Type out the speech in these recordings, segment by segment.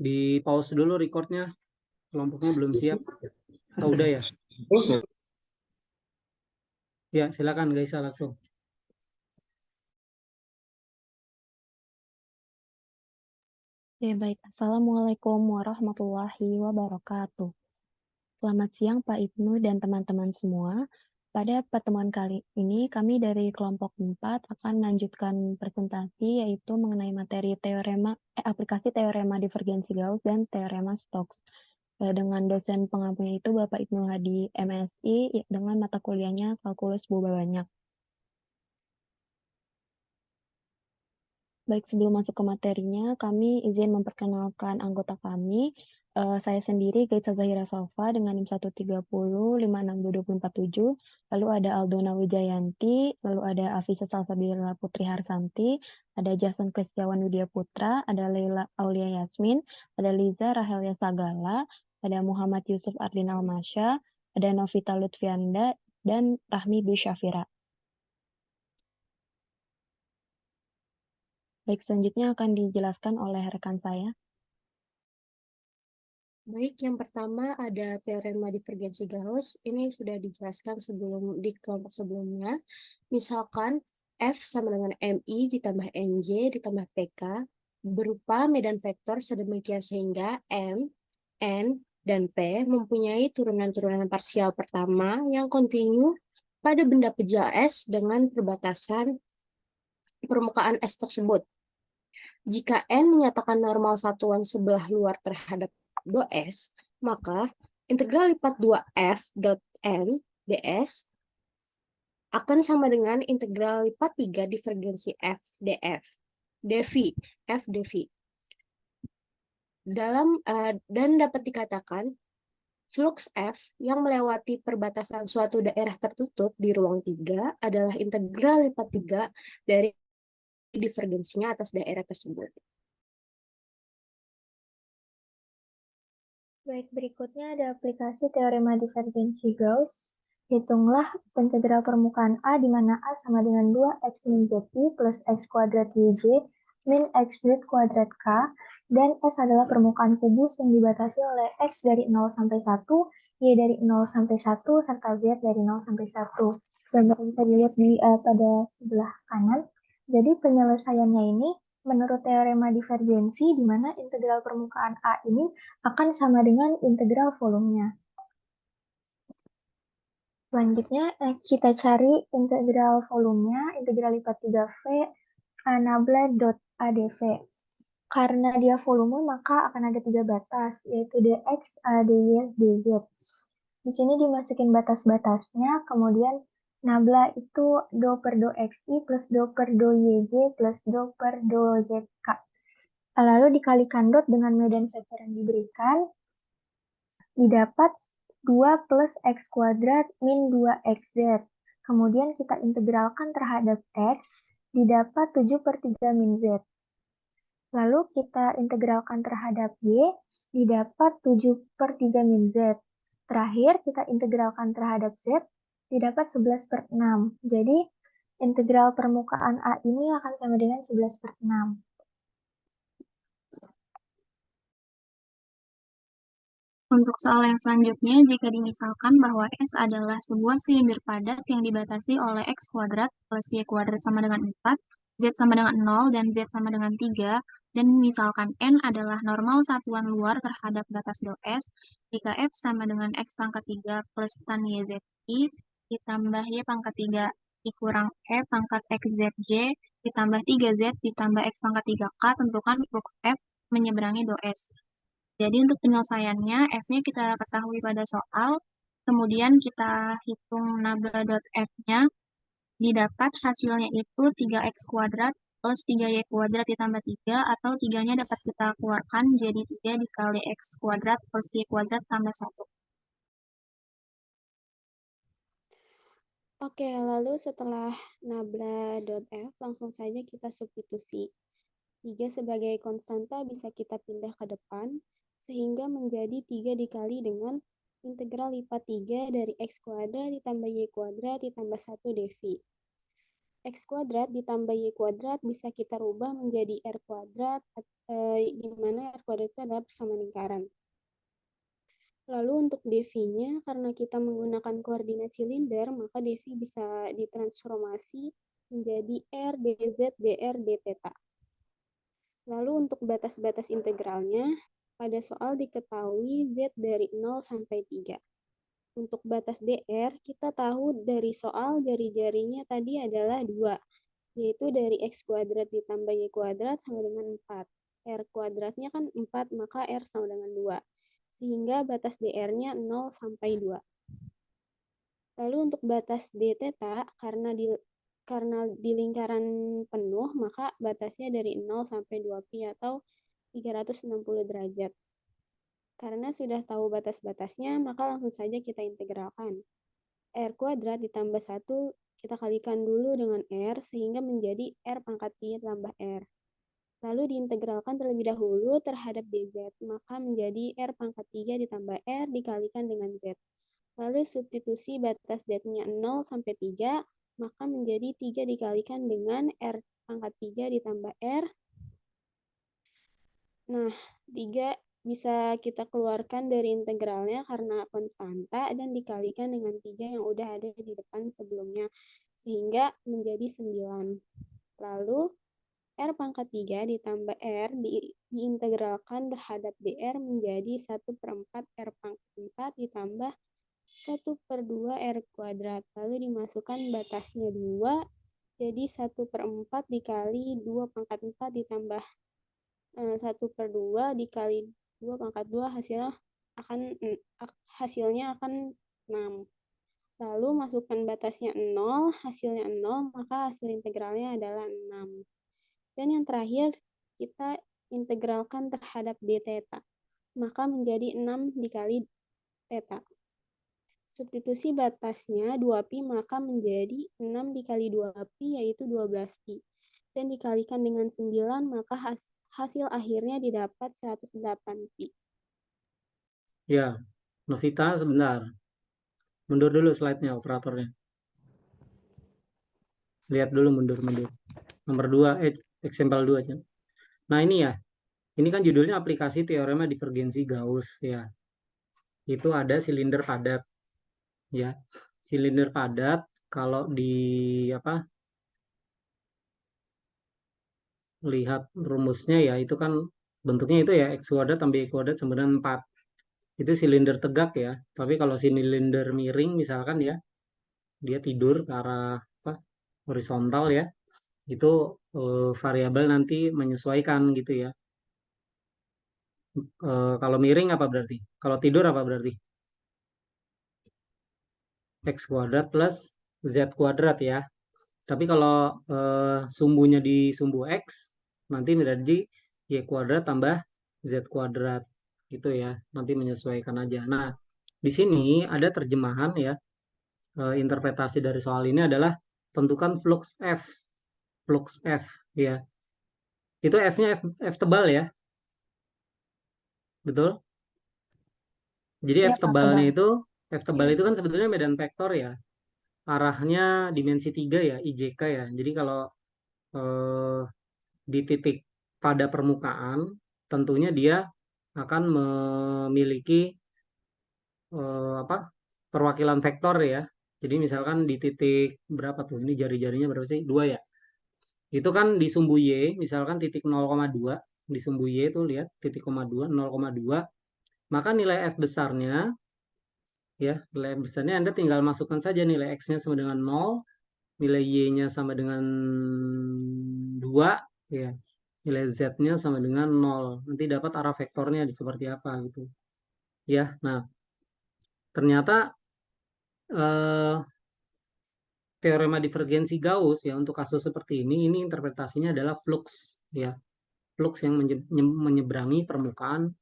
Di pause dulu recordnya, kelompoknya belum siap. Oh, udah ya? Ya, silakan Gaisa langsung. Ya, baik. Assalamualaikum warahmatullahi wabarakatuh. Selamat siang Pak Ibnu dan teman-teman semua. Pada pertemuan kali ini, kami dari kelompok 4 akan melanjutkan presentasi yaitu mengenai materi aplikasi teorema divergensi Gauss dan teorema Stokes. Dengan dosen pengampunya itu Bapak Ibnu Hadi MSI dengan mata kuliahnya kalkulus boba banyak. Baik, sebelum masuk ke materinya, kami izin memperkenalkan anggota kami. Saya sendiri, Gaisa Zahira Salva, dengan NIM 130562247. Lalu ada Aldona Wijayanti, lalu ada Afisa Salsabila Putri Harsanti, ada Jason Kristiawan Widya Putra, ada Leila Aulia Yasmin, ada Liza Rahelia Sagala, ada Muhammad Yusuf Ardin Almasya, ada Novita Lutfianda, dan Rahmi Dwi Syafira. Baik, selanjutnya akan dijelaskan oleh rekan saya. Baik, yang pertama ada teorema divergensi Gauss. Ini sudah dijelaskan di kelompok sebelumnya. Misalkan F sama dengan MI ditambah NJ ditambah PK berupa medan vektor sedemikian sehingga M, N, dan P mempunyai turunan-turunan parsial pertama yang kontinu pada benda pejal S dengan perbatasan permukaan S tersebut. Jika N menyatakan normal satuan sebelah luar terhadap dot S, maka integral lipat 2F dot N ds akan sama dengan integral lipat 3 divergensi F df. F dv. Dan dapat dikatakan flux F yang melewati perbatasan suatu daerah tertutup di ruang 3 adalah integral lipat 3 dari divergensinya atas daerah tersebut. Baik, berikutnya ada aplikasi teorema divergensi Gauss. Hitunglah integral permukaan A di mana A sama dengan 2x min zi plus x kuadrat yj min xz kuadrat k, dan S adalah permukaan kubus yang dibatasi oleh x dari 0 sampai 1, y dari 0 sampai 1, serta z dari 0 sampai 1. Gambar bisa dilihat pada sebelah kanan. Jadi penyelesaiannya ini menurut teorema divergensi, di mana integral permukaan A ini akan sama dengan integral volumenya. Selanjutnya, kita cari integral volumenya, integral lipat 3V nabla dot ADV. Karena dia volume, maka akan ada 3 batas, yaitu dx, dy, dz. Di sini dimasukin batas-batasnya, kemudian nabla itu do per do xi plus do per do yj plus do per do zk. Lalu dikalikan dot dengan medan vektor yang diberikan, didapat 2 plus x kuadrat min 2xz. Kemudian kita integralkan terhadap x, didapat 7 per 3 min z. Lalu kita integralkan terhadap y, didapat 7 per 3 min z. Terakhir kita integralkan terhadap z, didapat 11 per 6. Jadi integral permukaan A ini akan sama dengan 11 per 6. Untuk soal yang selanjutnya, jika dimisalkan bahwa S adalah sebuah silinder padat yang dibatasi oleh X kuadrat plus Y kuadrat sama dengan 4, Z sama dengan 0, dan Z sama dengan 3, dan misalkan N adalah normal satuan luar terhadap batas do S, jika F sama dengan X pangkat 3 plus tan YZI ditambah Y pangkat 3 dikurang E pangkat XZJ ditambah 3Z ditambah X pangkat 3K, tentukan flux F menyeberangi do S. Jadi untuk penyelesaiannya, F-nya kita ketahui pada soal, kemudian kita hitung nabla.F-nya, didapat hasilnya itu 3x kuadrat plus 3y kuadrat ditambah 3, atau 3-nya dapat kita keluarkan jadi 3 dikali x kuadrat plus y kuadrat tambah 1. Oke, lalu setelah nabla.f, langsung saja kita substitusi. 3 sebagai konstanta bisa kita pindah ke depan, sehingga menjadi 3 dikali dengan integral lipat 3 dari x kuadrat ditambah y kuadrat ditambah 1 dv. X kuadrat ditambah Y kuadrat bisa kita rubah menjadi R kuadrat, di mana R kuadrat itu adalah persamaan lingkaran. Lalu untuk dV-nya, karena kita menggunakan koordinat silinder, maka dV bisa ditransformasi menjadi R dz dr dθ. Lalu untuk batas-batas integralnya, pada soal diketahui Z dari 0 sampai 3. Untuk batas dr, kita tahu dari soal jari-jarinya tadi adalah 2, yaitu dari X kuadrat ditambah Y kuadrat sama dengan 4. R kuadratnya kan 4, maka R sama dengan 2. Sehingga batas dr-nya 0 sampai 2. Lalu untuk batas dθ, karena di lingkaran penuh, maka batasnya dari 0 sampai 2pi atau 360 derajat. Karena sudah tahu batas-batasnya, maka langsung saja kita integralkan. R kuadrat ditambah 1, kita kalikan dulu dengan R, sehingga menjadi R pangkat 3 tambah R. Lalu diintegralkan terlebih dahulu terhadap dz, maka menjadi R pangkat 3 ditambah R dikalikan dengan Z. Lalu substitusi batas Z-nya 0 sampai 3, maka menjadi 3 dikalikan dengan R pangkat 3 ditambah R. Nah, 3 bisa kita keluarkan dari integralnya karena konstanta dan dikalikan dengan 3 yang udah ada di depan sebelumnya, sehingga menjadi 9. Lalu R pangkat 3 ditambah R diintegralkan terhadap dr menjadi 1/4 R pangkat 4 ditambah 1/2 R kuadrat. Lalu dimasukkan batasnya 2, jadi 1/4 dikali 2 pangkat 4 ditambah 1/2 dikali 2 pangkat 2 hasilnya akan 6. Lalu masukkan batasnya 0, hasilnya 0, maka hasil integralnya adalah 6. Dan yang terakhir, kita integralkan terhadap dθ, maka menjadi 6 dikali θ. Substitusi batasnya 2pi, maka menjadi 6 dikali 2pi, yaitu 12pi. Dan dikalikan dengan 9, maka hasil akhirnya didapat 108pi. Ya, Novita sebentar. Mundur dulu slide-nya operatornya. Lihat dulu mundur. Nomor 2, example 2 aja. Nah ini ya, ini kan judulnya aplikasi teorema divergensi Gauss ya. Itu ada silinder padat ya. Silinder padat kalau di lihat rumusnya ya itu kan bentuknya itu ya X kuadrat tambah Y kuadrat sama dengan 4. Itu silinder tegak ya. Tapi kalau silinder miring misalkan ya, dia tidur ke arah horizontal ya, itu variabel nanti menyesuaikan gitu ya. Kalau miring apa berarti? Kalau tidur apa berarti? X kuadrat plus Z kuadrat ya. Tapi kalau sumbunya di sumbu X, nanti menjadi Y kuadrat tambah Z kuadrat. Gitu ya, nanti menyesuaikan aja. Nah, di sini ada terjemahan ya, interpretasi dari soal ini adalah tentukan flux F. Flux F ya. Itu F-nya F tebal ya. Betul? Jadi Ya, F Pak, tebalnya tebal. itu, F tebal Ya. itu kan sebetulnya medan vektor ya. Arahnya dimensi 3 ya, IJK ya. Jadi kalau di titik pada permukaan, tentunya dia akan memiliki perwakilan vektor ya. Jadi misalkan di titik berapa tuh? Ini jari-jarinya berapa sih? 2 ya. Itu kan di sumbu Y, misalkan titik 0,2, di sumbu Y itu lihat titik 0,2, 0,2, maka nilai F besarnya ya, nilai F besarnya Anda tinggal masukkan saja nilai X-nya sama dengan 0, nilai Y-nya sama dengan 2 ya. Nilai Z-nya sama dengan 0. Nanti dapat arah vektornya seperti apa gitu. Ya, nah ternyata teorema divergensi Gauss ya untuk kasus seperti ini interpretasinya adalah flux ya. Flux yang menyeberangi permukaan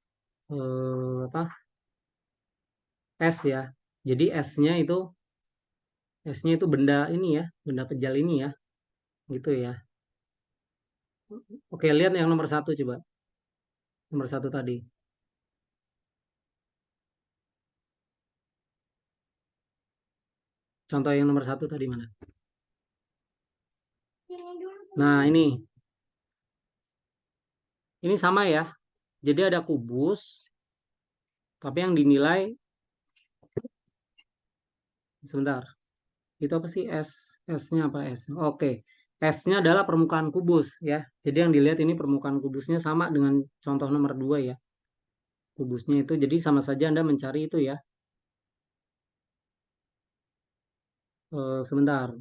S ya. Jadi S-nya itu benda ini ya, benda pejal ini ya. Gitu ya. Oke, lihat yang nomor 1 coba. Nomor 1 tadi. Contoh yang nomor 1 tadi mana? Nah, ini sama ya. Jadi ada kubus, tapi yang dinilai, sebentar, itu apa sih S? S-nya apa S? Oke, S-nya adalah permukaan kubus ya. Jadi yang dilihat ini permukaan kubusnya sama dengan contoh nomor 2 ya. Kubusnya itu, jadi sama saja Anda mencari itu ya. Sebentar,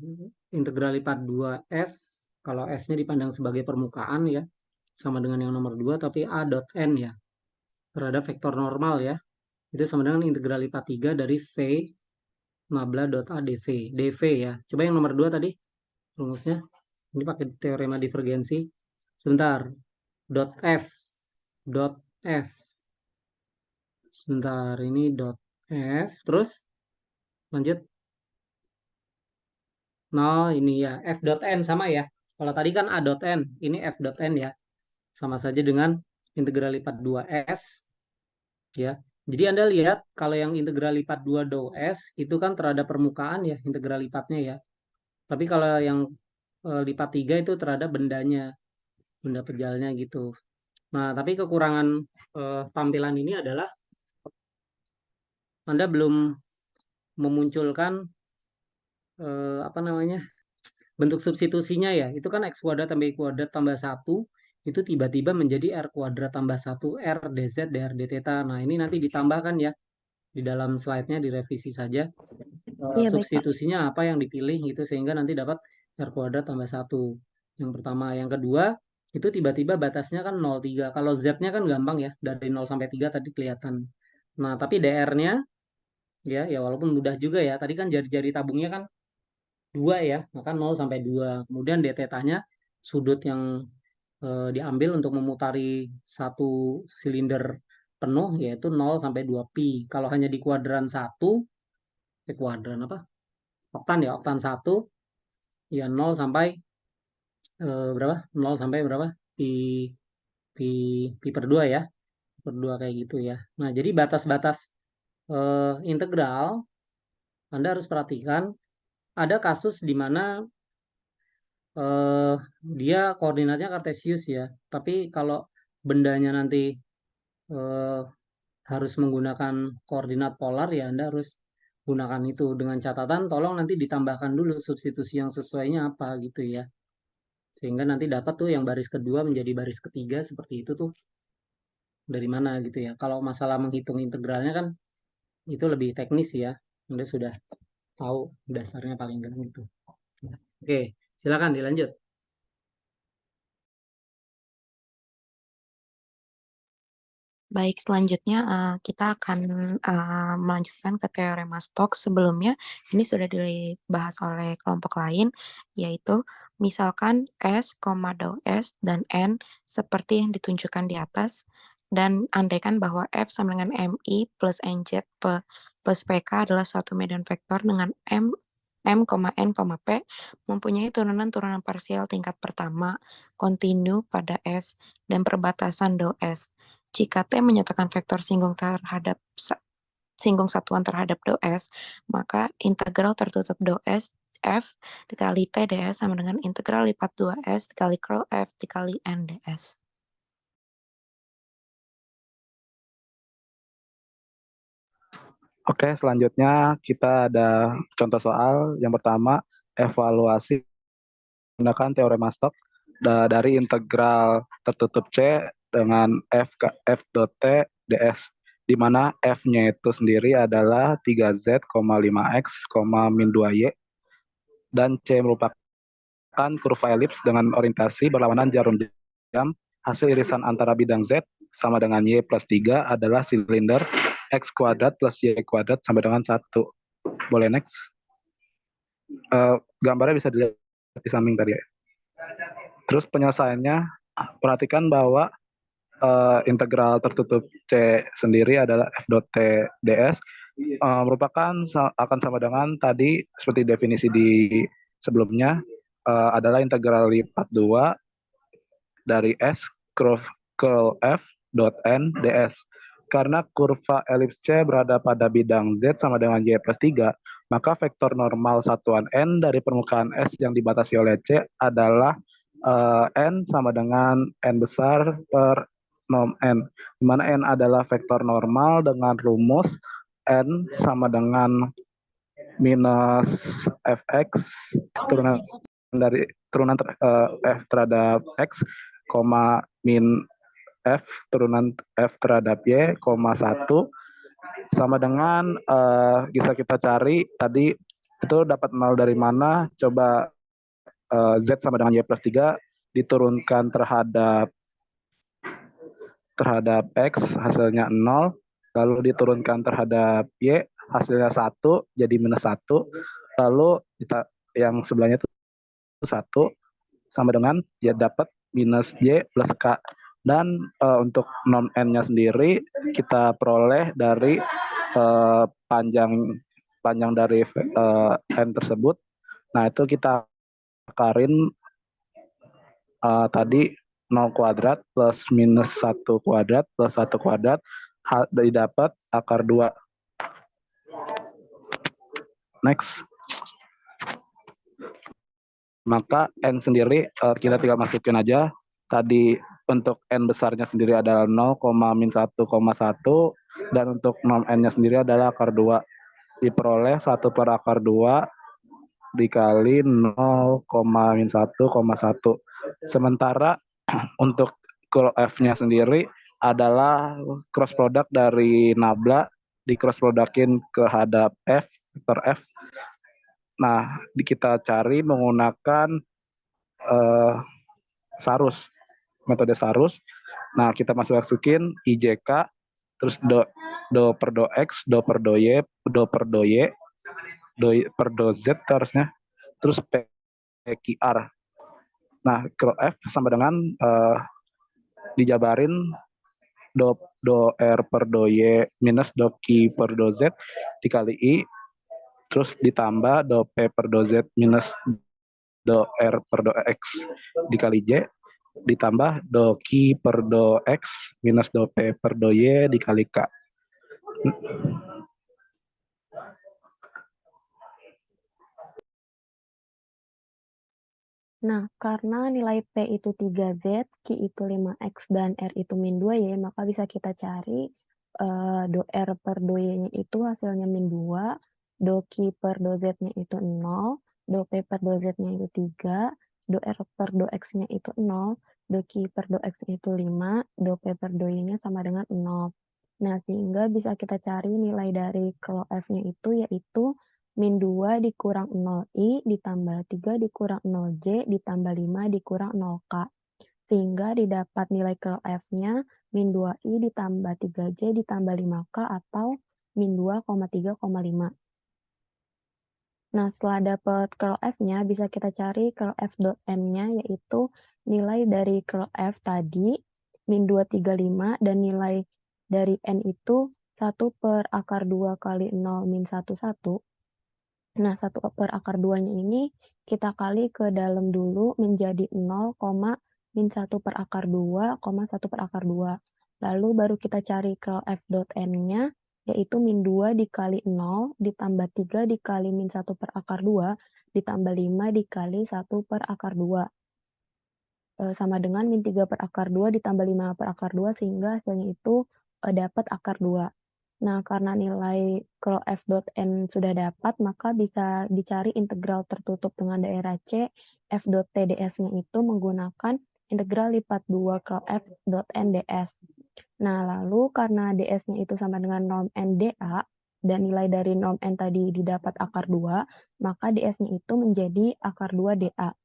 integral lipat 2S, kalau S-nya dipandang sebagai permukaan ya, sama dengan yang nomor 2, tapi A dot N ya, terhadap vektor normal ya. Itu sama dengan integral lipat 3 dari V nabla dot A dV. dV ya. Coba yang nomor 2 tadi rumusnya. Ini pakai teorema divergensi. Sebentar. Dot F. Dot F. Sebentar. Ini dot F. Terus lanjut. Nah, ini ya. F dot N sama ya. Kalau tadi kan A dot N. Ini F dot N ya. Sama saja dengan integral lipat 2S. Ya. Jadi Anda lihat kalau yang integral lipat 2 dou S itu kan terhadap permukaan ya. Integral lipatnya ya. Tapi kalau yang lipat 3 itu terhadap bendanya, benda pejalnya gitu. Nah, tapi kekurangan tampilan ini adalah Anda belum memunculkan apa namanya, bentuk substitusinya ya. Itu kan x kuadrat tambah y kuadrat tambah 1 itu tiba-tiba menjadi r kuadrat tambah 1 r dz dr d theta. Nah, ini nanti ditambahkan ya di dalam slide-nya, direvisi saja. Iya, baik, Pak. Substitusinya apa yang dipilih gitu sehingga nanti dapat r kuadrat tambah 1. Yang pertama, yang kedua itu tiba-tiba batasnya kan 0,3. Kalau z-nya kan gampang ya, dari 0 sampai 3 tadi kelihatan. Nah, tapi dr-nya ya walaupun mudah juga ya. Tadi kan jari-jari tabungnya kan 2 ya, maka 0 sampai 2. Kemudian d theta-nya sudut yang diambil untuk memutari satu silinder penuh yaitu 0 sampai 2 pi. Kalau hanya di kuadran 1, kuadran apa? Oktan ya, oktan 1 ya 0 sampai berapa? 0 sampai berapa? Pi pi pi per 2 ya. Per 2 kayak gitu ya. Nah, jadi batas-batas integral Anda harus perhatikan ada kasus di mana dia koordinatnya kartesius ya. Tapi kalau bendanya nanti eh, harus menggunakan koordinat polar ya Anda harus gunakan itu dengan catatan tolong nanti ditambahkan dulu substitusi yang sesuainya apa gitu ya. Sehingga nanti dapat tuh yang baris kedua menjadi baris ketiga seperti itu tuh dari mana gitu ya. Kalau masalah menghitung integralnya kan itu lebih teknis ya. Anda sudah tahu dasarnya paling enggak gitu. Oke, silakan dilanjut. Baik, selanjutnya kita akan melanjutkan ke teorema Stokes. Sebelumnya ini sudah dibahas oleh kelompok lain, yaitu misalkan S, dou S, dan N seperti yang ditunjukkan di atas, dan andaikan bahwa F sama dengan MI plus NZ plus PK adalah suatu median vektor dengan M, N, P mempunyai turunan-turunan parsial tingkat pertama, kontinu pada S, dan perbatasan dou S. Jika T menyatakan vektor singgung satuan terhadap dou S, maka integral tertutup dou S F dikali T ds sama dengan integral lipat 2S dikali curl F dikali N ds. Oke, selanjutnya kita ada contoh soal. Yang pertama, evaluasi menggunakan teorema Stokes dari integral tertutup C dengan F dot T ds, di mana F-nya itu sendiri adalah 3Z, 5X, min 2Y, dan C merupakan kurva elips dengan orientasi berlawanan jarum jam. Hasil irisan antara bidang Z sama dengan Y plus 3 adalah silinder X kuadrat plus Y kuadrat sampai dengan 1. Boleh next? Gambarnya bisa dilihat di samping tadi ya. Terus penyelesaiannya, perhatikan bahwa integral tertutup C sendiri adalah F dot T ds merupakan akan sama dengan tadi seperti definisi di sebelumnya, adalah integral lipat 2 dari S curl F dot N ds. Karena kurva elips C berada pada bidang Z sama dengan Y plus 3, maka vektor normal satuan N dari permukaan S yang dibatasi oleh C adalah N sama dengan N besar per norm N, di mana N adalah vektor normal dengan rumus N sama dengan minus fx turunan f terhadap x, min f turunan f terhadap y, 1 sama dengan bisa kita cari tadi itu dapat 0 dari mana. Coba z sama dengan y plus 3 diturunkan terhadap x hasilnya 0, lalu diturunkan terhadap y hasilnya 1 jadi minus 1, lalu kita yang sebelahnya itu 1 sama dengan ya dapat minus y plus k. Dan untuk norm n-nya sendiri kita peroleh dari panjang dari n tersebut. Nah, itu kita akarin tadi 0 kuadrat plus minus 1 kuadrat plus 1 kuadrat didapat akar 2. Next. Maka n sendiri kita tinggal masukin aja. Tadi untuk n besarnya sendiri adalah 0, min 1,1 dan untuk norm n-nya sendiri adalah akar 2. Diperoleh 1 per akar 2 dikali 0, min 1,1. Sementara untuk curl F-nya sendiri adalah cross product dari nabla di cross productin kehadap F, vektor F. Nah, kita cari menggunakan Sarus, metode Sarus. Nah, kita masukin IJK, terus do per do X, do per do Y, do per do Y, do per do Z harusnya, terus PQR. Nah, curl F sama dengan dijabarin do R per do Y minus do Q per do Z dikali I, terus ditambah do P per do Z minus do R per do X dikali J, ditambah do Q per do X minus do P per do Y dikali K. Nah, karena nilai P itu 3Z, Q itu 5X, dan R itu min 2Y, maka bisa kita cari do R per do Y-nya itu hasilnya min 2, do Q per do Z-nya itu 0, do P per do Z-nya itu 3, do R per do X-nya itu 0, do Q per do X-nya itu 5, do P per do Y-nya sama dengan 0. Nah, sehingga bisa kita cari nilai dari curl F-nya itu yaitu min 2 dikurang 0i ditambah 3 dikurang 0j ditambah 5 dikurang 0k. Sehingga didapat nilai curl F-nya min 2i ditambah 3j ditambah 5k atau min 2,3,5. Nah, setelah dapat curl F-nya, bisa kita cari curl F.N-nya, yaitu nilai dari curl F tadi, min 235, dan nilai dari N itu 1 per akar 2 kali 0 min 1, 1. Nah, 1 per akar 2-nya ini kita kali ke dalam dulu menjadi 0, min 1 per akar 2, 1 per akar 2. Lalu baru kita cari curl F.N-nya, yaitu min 2 dikali 0, ditambah 3 dikali min 1 per akar 2, ditambah 5 dikali 1 per akar 2. Sama dengan min 3 per akar 2 ditambah 5 per akar 2, sehingga hasilnya itu dapat akar 2. Nah, karena nilai curl F.N sudah dapat, maka bisa dicari integral tertutup dengan daerah C, F.TDS-nya itu menggunakan integral lipat 2 curl F.N ds. Nah, lalu karena ds-nya itu sama dengan norm N dA, dan nilai dari norm N tadi didapat akar 2, maka ds-nya itu menjadi akar 2 dA.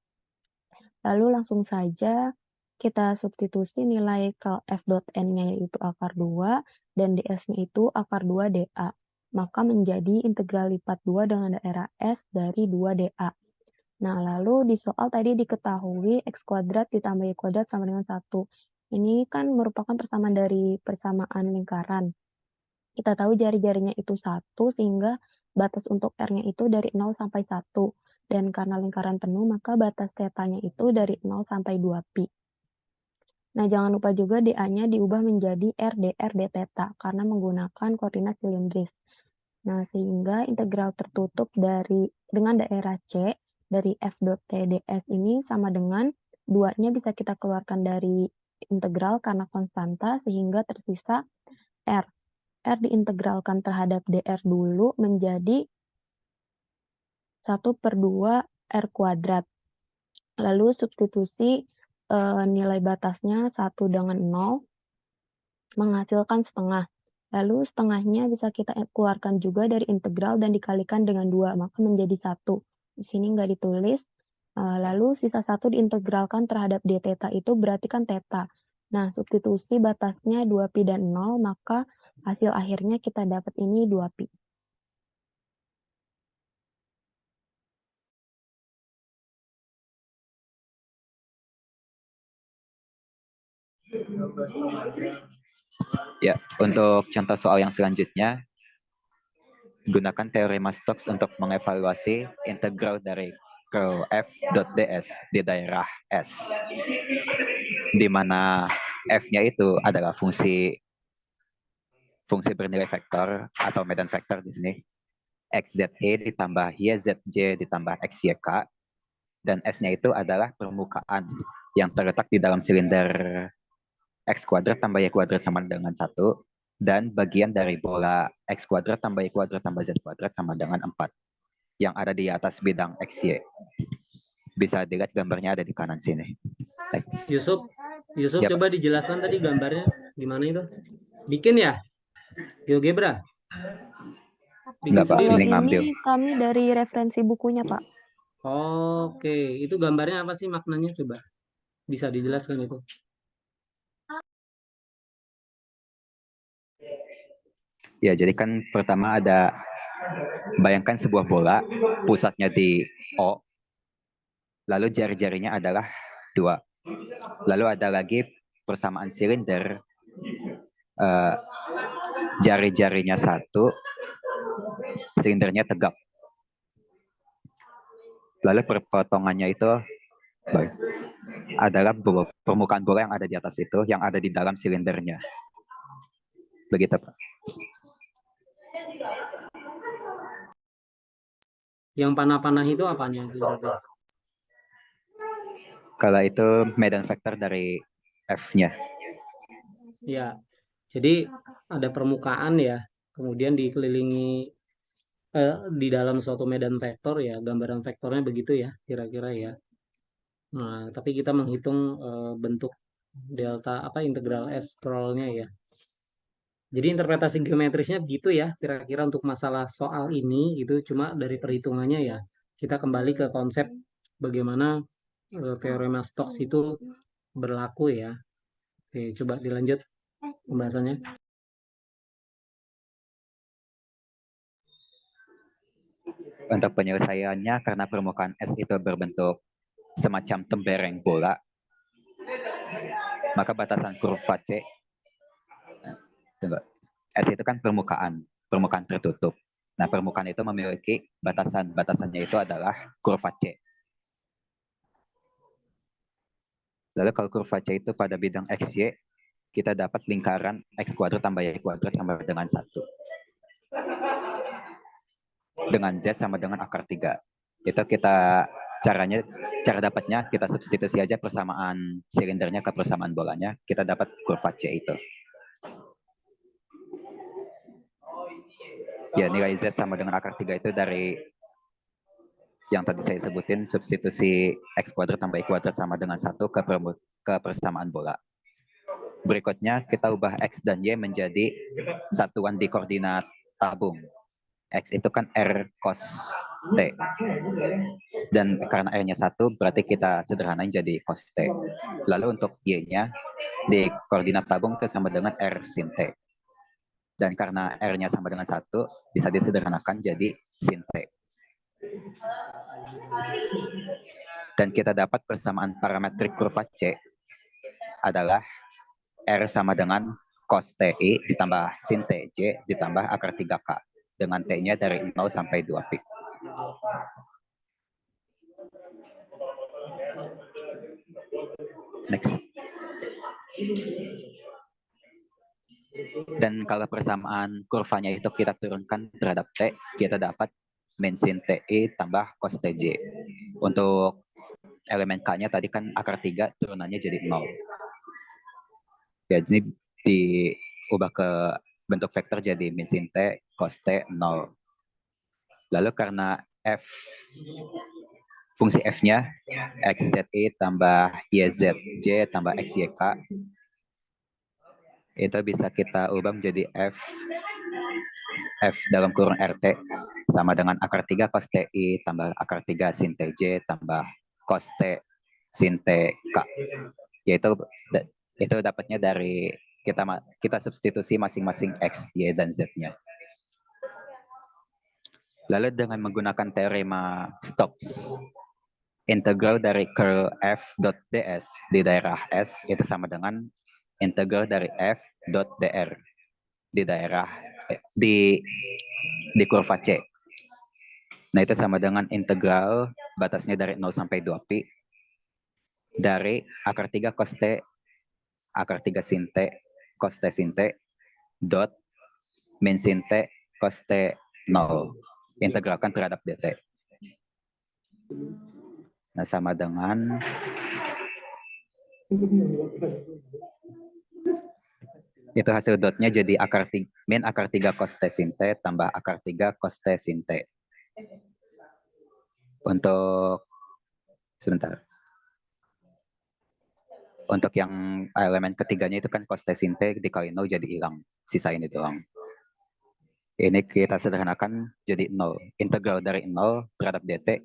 Lalu langsung saja kita substitusi nilai curl F.N-nya yaitu akar 2 dan ds-nya itu akar 2 dA. Maka menjadi integral lipat 2 dengan daerah S dari 2 dA. Nah, lalu di soal tadi diketahui X kuadrat ditambah Y kuadrat sama dengan 1. Ini kan merupakan persamaan dari persamaan lingkaran. Kita tahu jari-jarinya itu 1, sehingga batas untuk R-nya itu dari 0 sampai 1. Dan karena lingkaran penuh, maka batas θ-nya itu dari 0 sampai 2pi. Nah, jangan lupa juga dA-nya diubah menjadi R dr dθ karena menggunakan koordinat silindris. Nah, sehingga integral tertutup dengan daerah C dari F.TDS ini sama dengan 2-nya bisa kita keluarkan dari integral karena konstanta sehingga tersisa R. R diintegralkan terhadap dr dulu menjadi 1/2 R kuadrat. Lalu substitusi nilai batasnya 1 dengan 0 menghasilkan setengah. Lalu setengahnya bisa kita keluarkan juga dari integral dan dikalikan dengan 2, maka menjadi 1. Di sini nggak ditulis. Lalu sisa 1 diintegralkan terhadap d theta itu berarti kan theta. Nah, substitusi batasnya 2pi dan 0, maka hasil akhirnya kita dapat ini 2pi. Ya, untuk contoh soal yang selanjutnya, gunakan teorema Stokes untuk mengevaluasi integral dari curl f.ds di daerah S, di mana f-nya itu adalah fungsi bernilai vektor atau medan vektor di sini, xze ditambah yzj ditambah xyk, dan S-nya itu adalah permukaan yang terletak di dalam silinder x kuadrat tambah y kuadrat sama dengan 1, dan bagian dari bola x kuadrat tambah y kuadrat tambah z kuadrat sama dengan 4 yang ada di atas bidang xy. Bisa dilihat gambarnya ada di kanan sini. Thanks. Yusuf Yap. coba dijelaskan tadi gambarnya gimana itu? Bikin ya? GeoGebra? Bikin Enggak, Pak. sendiri? Ini ngambil. Ini kami dari referensi bukunya, Pak. Oke, itu gambarnya apa sih maknanya coba? Bisa dijelaskan itu? Ya, jadi kan pertama ada, bayangkan sebuah bola, pusatnya di O, lalu jari-jarinya adalah 2. Lalu ada lagi persamaan silinder, jari-jarinya 1, silindernya tegak. Lalu perpotongannya itu adalah permukaan bola yang ada di atas itu, yang ada di dalam silindernya. Begitu, Pak. Yang panah-panah itu apanya? Kalau itu medan vektor dari F-nya. Ya, jadi ada permukaan ya, kemudian dikelilingi di dalam suatu medan vektor ya, gambaran vektornya begitu ya, kira-kira ya. Nah, tapi kita menghitung bentuk delta integral S scrollnya ya. Jadi interpretasi geometrisnya begitu ya, kira-kira untuk masalah soal ini gitu. Cuma dari perhitungannya ya, kita kembali ke konsep bagaimana teorema Stokes itu berlaku ya. Oke, coba dilanjut pembahasannya. Untuk penyelesaiannya, karena permukaan S itu berbentuk semacam tembereng bola, maka batasan kurva C, S itu kan permukaan tertutup. Nah, permukaan itu memiliki batasannya itu adalah kurva C. Lalu kalau kurva C itu pada bidang XY, kita dapat lingkaran X kuadrat tambah Y kuadrat sama dengan 1. Dengan Z sama dengan akar 3. Itu cara dapatnya kita substitusi aja persamaan silindernya ke persamaan bolanya, kita dapat kurva C itu. Ya, nilai Z sama dengan akar 3 itu dari yang tadi saya sebutin, substitusi X kuadrat tambah Y kuadrat sama dengan 1 ke persamaan bola. Berikutnya kita ubah X dan Y menjadi satuan di koordinat tabung. X itu kan R cos T. Dan karena R-nya 1, berarti kita sederhanain jadi cos T. Lalu untuk Y-nya di koordinat tabung itu sama dengan R sin T. Dan karena R-nya sama dengan 1, bisa disederhanakan jadi sin T. Dan kita dapat persamaan parametrik kurva C adalah R sama dengan cos TI ditambah sin TJ ditambah akar 3K. Dengan T-nya dari 0 sampai 2pi. Next. Dan kalau persamaan kurvanya itu kita turunkan terhadap T, kita dapat min sin TI tambah cos TJ. Untuk elemen K-nya tadi kan akar 3 turunannya jadi 0. Jadi diubah ke bentuk vektor jadi min sin T, cos T, 0. Lalu karena fungsi F-nya XZI tambah YZJ tambah XYK, itu bisa kita ubah menjadi F dalam kurung RT sama dengan akar 3 cos TI tambah akar 3 sin TJ tambah cos T sin TK. Yaitu itu dapatnya dari kita substitusi masing-masing X, Y, dan Z-nya. Lalu dengan menggunakan teorema Stokes, integral dari curl f dot ds di daerah S itu sama dengan integral dari f dot dr di daerah di kurva C. Nah, itu sama dengan integral batasnya dari 0 sampai 2pi dari akar 3 cos T, akar 3 sin T, cos T sin T, dot min sin T, cos T 0. Integralkan terhadap dt. Nah, sama dengan itu hasil dotnya jadi min akar 3 cos T sin T tambah akar 3 cos T sin T. Untuk sebentar. Untuk yang elemen ketiganya itu kan cos T sin T dikali 0 jadi hilang. Sisa ini doang. Ini kita sederhanakan jadi 0. Integral dari 0 terhadap dt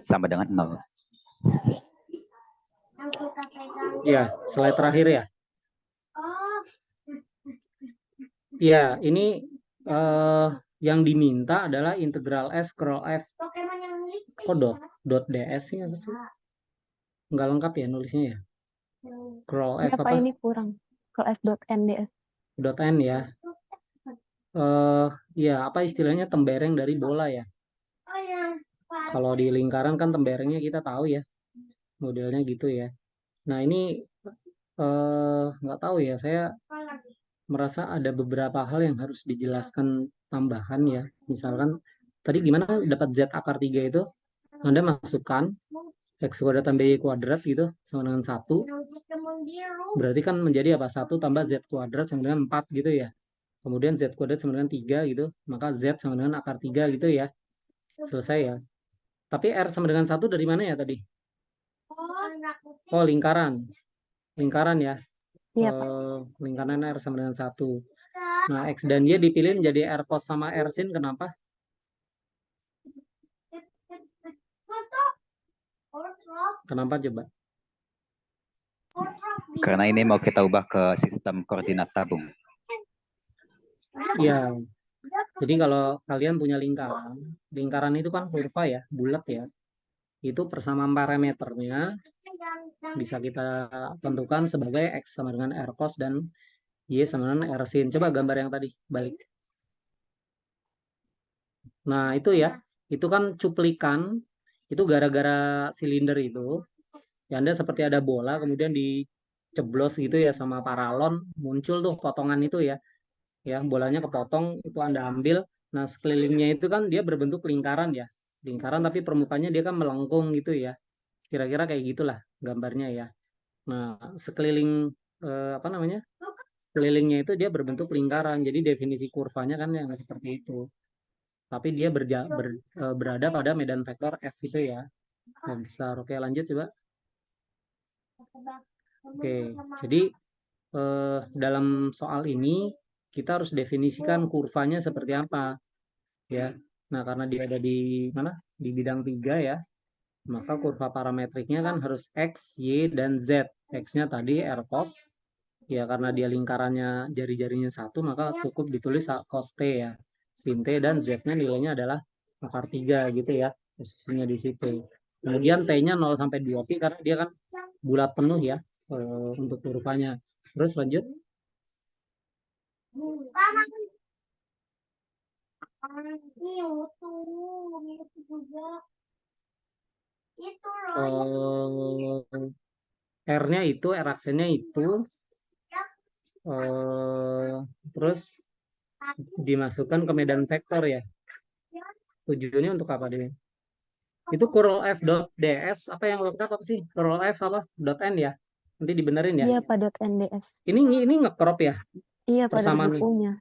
sama dengan 0. Ya, slide terakhir ya. Ya, ini yang diminta adalah integral S curl F. Kok dot ds ya sih? Nggak lengkap ya nulisnya ya. Curl F Apa apa? ini kurang? Curl F dot NDS. Dot n ya. Ya, apa istilahnya tembereng dari bola ya. Kalau di lingkaran kan temberengnya kita tahu ya. Modelnya gitu ya. Nah, ini nggak tahu ya, saya merasa ada beberapa hal yang harus dijelaskan tambahan ya. Misalkan tadi gimana dapat Z akar 3 itu? Anda masukkan X kuadrat tambah Y kuadrat gitu sama dengan 1. Berarti kan menjadi apa? 1 tambah Z kuadrat sama dengan 4 gitu ya. Kemudian Z kuadrat sama dengan 3 gitu. Maka Z sama dengan akar 3 gitu ya. Selesai ya. Tapi R sama dengan 1 dari mana ya tadi? Oh, lingkaran. Lingkaran ya. Iya, Pak. Lingkaran R sama dengan 1. Nah, X dan Y dipilih menjadi R cos sama R sin. Kenapa? Kenapa coba? Karena ini mau kita ubah ke sistem koordinat tabung. Iya. Jadi kalau kalian punya lingkaran, lingkaran itu kan kurva ya, bulat ya. Itu persamaan parameternya bisa kita tentukan sebagai X sama dengan R cos dan Y sama dengan R sin. Coba gambar yang tadi, balik. Nah, itu ya. Itu kan cuplikan, itu gara-gara silinder itu. Ya, Anda seperti ada bola, kemudian diceblos gitu ya sama paralon, muncul tuh potongan itu ya. Ya, bolanya kepotong, itu Anda ambil. Nah, sekelilingnya itu kan dia berbentuk lingkaran ya. Lingkaran tapi permukaannya dia kan melengkung gitu ya. Kira-kira kayak gitulah gambarnya ya. Nah, sekeliling apa namanya? Kelilingnya itu dia berbentuk lingkaran. Jadi definisi kurvanya kan yang seperti itu. Tapi dia berada pada medan vektor F itu ya. Yang besar. Oke, lanjut coba. Oke, jadi dalam soal ini kita harus definisikan kurvanya seperti apa ya. Nah, karena dia ada di mana? Di bidang 3 ya. Maka kurva parametriknya kan harus X, Y, dan Z. X-nya tadi R cos. Ya, karena dia lingkarannya jari-jarinya 1, maka cukup ditulis cos T ya. Sin T, dan Z-nya nilainya adalah akar 3 gitu ya. Posisinya di situ. Kemudian T-nya 0 sampai 2pi karena dia kan bulat penuh ya untuk kurvanya. Terus lanjut. R-nya itu, R aksennya itu terus dimasukkan ke medan vektor ya. Tujuannya untuk apa dia? Itu curl f dot ds apa yang lengkap apa sih? Curl f apa? Dot n ya? Nanti dibenerin ya. Iya, Pak, .nds. Ini nge-crop ya Iya, Pak, dari persamaan nih. bukunya.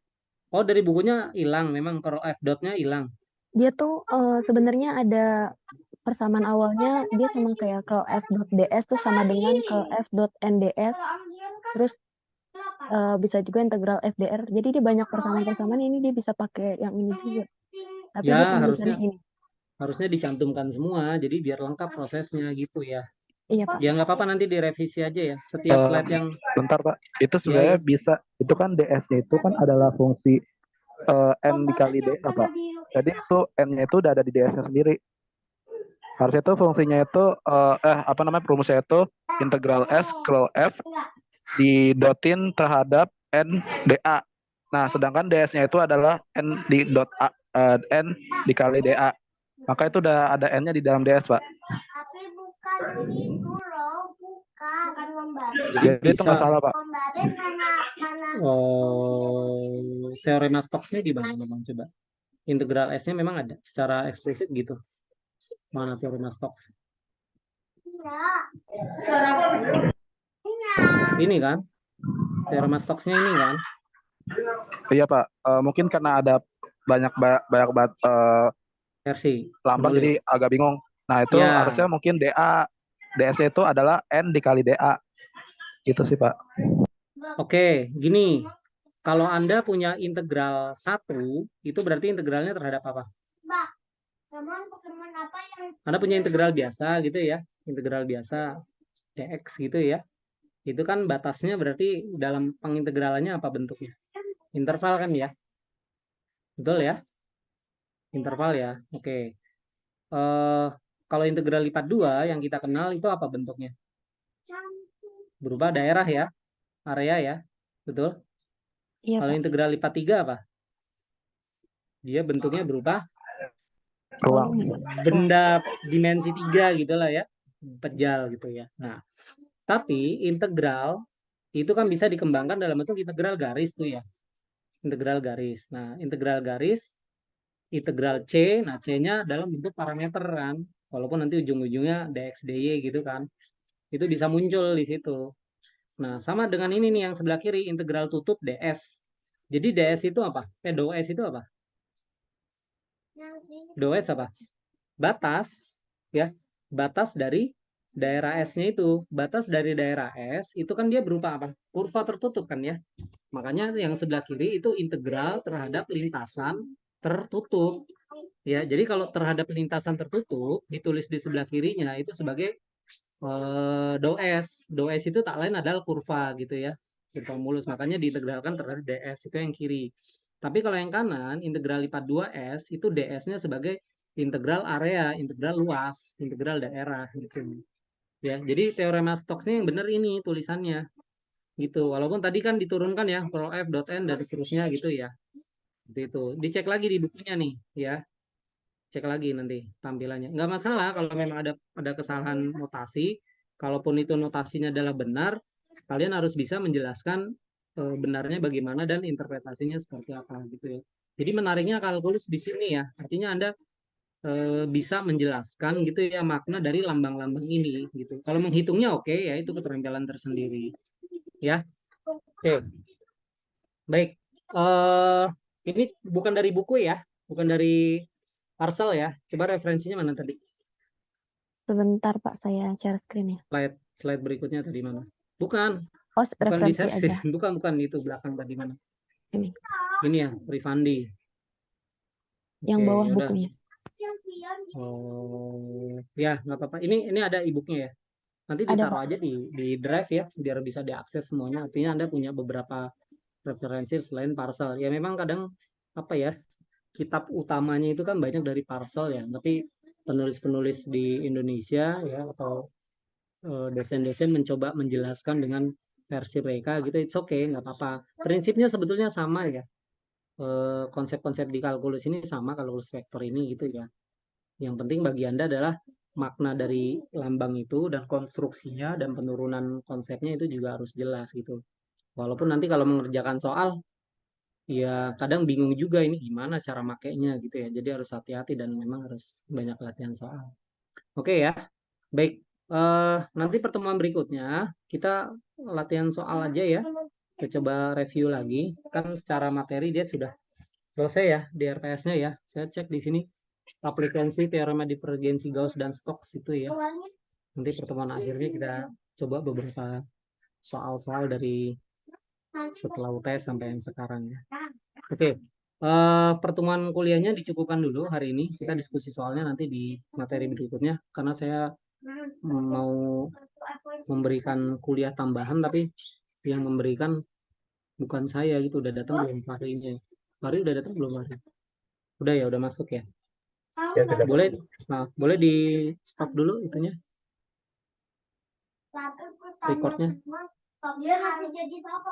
Oh, dari bukunya hilang, memang curl f dotnya hilang. Dia tuh sebenarnya ada persamaan awalnya, dia sama kayak curl f.ds tuh sama dengan curl f.nds, terus bisa juga integral fdr. Jadi dia banyak persamaan-persamaan, ini dia bisa pakai yang ini juga. Tapi dia Ya, penelitiannya ini. harusnya dicantumkan semua, jadi biar lengkap prosesnya gitu ya. Iya, Pak. Ya nggak apa-apa, nanti direvisi aja ya. Setiap slide yang Bentar Pak, itu sebenarnya bisa, itu kan DS-nya itu kan adalah fungsi N dikali D apa? Jadi itu N-nya itu udah ada di DS-nya sendiri. Harusnya itu fungsinya itu rumusnya itu integral F curl F didotin terhadap N dA. Nah, sedangkan DS-nya itu adalah N di dot A, N dikali dA. Maka itu udah ada N-nya di dalam DS, Pak. Tapi bukan itu loh, bukan membaris. Jadi itu nggak salah, Pak. Membaris mana teorema Stokesnya di mana memang coba? Integral S-nya memang ada secara eksplisit gitu. Mana teorema Stokes? Ini kan? Teorema Stokesnya ini kan? Iya, Pak. Mungkin karena ada banyak versi lambang jadi agak bingung. Nah, itu Ya. harusnya mungkin DS itu adalah N dikali DA. Itu sih, Pak. Oke, gini. Kalau Anda punya integral 1, itu berarti integralnya terhadap apa? Pokemon apa yang Anda punya integral biasa gitu ya. Integral biasa dx gitu ya. Itu kan batasnya berarti dalam pengintegralannya apa bentuknya? Interval kan ya? Betul ya? Interval ya. Oke. Kalau integral lipat 2 yang kita kenal itu apa bentuknya? Berupa daerah ya, area ya. Betul? Iya, Kalau Pak. integral lipat 3 apa? Dia bentuknya berupa ruang. Benda dimensi 3 gitulah ya. Pejal gitu ya. Nah, tapi integral itu kan bisa dikembangkan dalam bentuk integral garis tuh ya. Integral garis. Nah, integral garis integral C, nah C-nya dalam bentuk parameter kan. Walaupun nanti ujung-ujungnya dx dy gitu kan. Itu bisa muncul di situ. Nah, sama dengan ini nih yang sebelah kiri, integral tutup ds. Jadi ds itu apa? ds itu apa? ds apa? Batas ya. Batas dari daerah S-nya itu. Batas dari daerah S itu kan dia berupa apa? Kurva tertutup kan ya. Makanya yang sebelah kiri itu integral terhadap lintasan tertutup. Ya, jadi kalau terhadap lintasan tertutup ditulis di sebelah kirinya itu sebagai dou S. Dou S itu tak lain adalah kurva gitu ya. Kurva mulus, makanya diintegralkan terhadap ds itu yang kiri. Tapi kalau yang kanan, integral lipat 2S itu ds-nya sebagai integral area, integral luas, integral daerah gitu. Ya, jadi teorema Stokesnya yang benar ini tulisannya. Gitu. Walaupun tadi kan diturunkan ya, curl f dot n dan seterusnya gitu ya. Gitu. Dicek lagi di bukunya nih ya. Cek lagi nanti tampilannya. Nggak masalah kalau memang ada kesalahan notasi. Kalaupun itu notasinya adalah benar, kalian harus bisa menjelaskan benarnya bagaimana dan interpretasinya seperti apa gitu ya. Jadi menariknya kalkulus di sini ya. Artinya Anda bisa menjelaskan gitu ya makna dari lambang-lambang ini gitu. Kalau menghitungnya oke ya itu keterampilan tersendiri. Ya. Oke. Baik. Ini bukan dari buku ya, bukan dari Parsel ya. Coba referensinya mana tadi? Sebentar, Pak, saya share screen ya. Slide berikutnya tadi mana? Bukan. Oh, Bukan di referensi share aja. screen. Bukan itu belakang tadi mana? Ini. Ini ya, Rifandi. Yang Oke, bawah yaudah. bukunya. Oh, ya nggak apa-apa. Ini ada e-booknya ya. Nanti ditaruh aja di drive ya, biar bisa diakses semuanya. Artinya Anda punya beberapa referensi selain Parsel. Ya memang kadang apa ya, kitab utamanya itu kan banyak dari Parsel ya, tapi penulis-penulis di Indonesia ya atau dosen-dosen mencoba menjelaskan dengan versi mereka gitu, it's okay, nggak apa-apa. Prinsipnya sebetulnya sama ya. Konsep-konsep di kalkulus ini sama, kalkulus vektor ini gitu ya. Yang penting bagi Anda adalah makna dari lambang itu dan konstruksinya dan penurunan konsepnya itu juga harus jelas gitu. Walaupun nanti kalau mengerjakan soal ya kadang bingung juga ini gimana cara makainya gitu ya. Jadi harus hati-hati dan memang harus banyak latihan soal. Oke ya. Baik. Nanti pertemuan berikutnya kita latihan soal aja ya. Kita coba review lagi. Kan secara materi dia sudah selesai ya di RPS-nya ya. Saya cek di sini aplikasi teorema divergensi Gauss dan Stokes itu ya. Nanti pertemuan akhirnya kita coba beberapa soal-soal dari setelah UTS sampai yang sekarang ya. Oke. Pertemuan kuliahnya dicukupkan dulu hari ini. Kita diskusi soalnya nanti di materi berikutnya karena saya mau memberikan kuliah tambahan tapi yang memberikan bukan saya gitu. Udah datang belum hari ini? Hari udah datang belum hari? Udah ya, udah masuk ya. Boleh. Nah, boleh di stop dulu itunya. Recordnya. Dia masih jadi